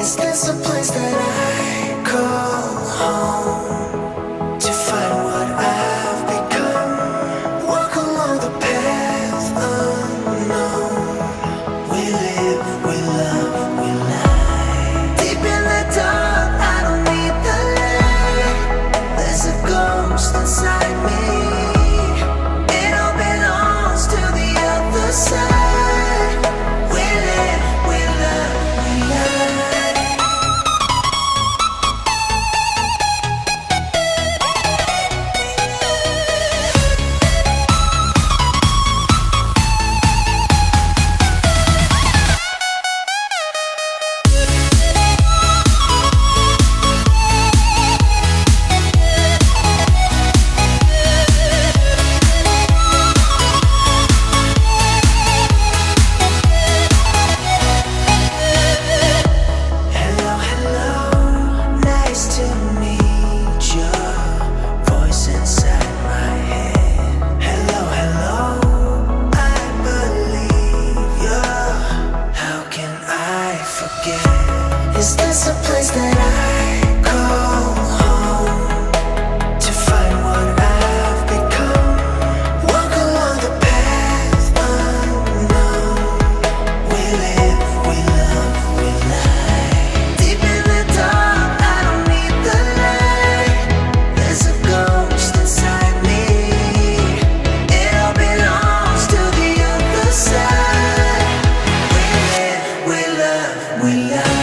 Is this a place that I call home to find what I've become? Walk along the path unknown. We live, we love, we lie. Deep in the dark, I don't need the light. There's a ghost inside me. It all belongs to the other side. We live, we love, we lie. Hello, hello, nice to meet you. Voice inside my head. Hello, hello, I believe you. How can I forget? Is this a place that I call home to find what I've become? Walk along the path unknown. We live, we love, we lie. Deep in the dark, I don't need the light. There's a ghost inside me. It all belongs to the other side. We live, we love, we lie.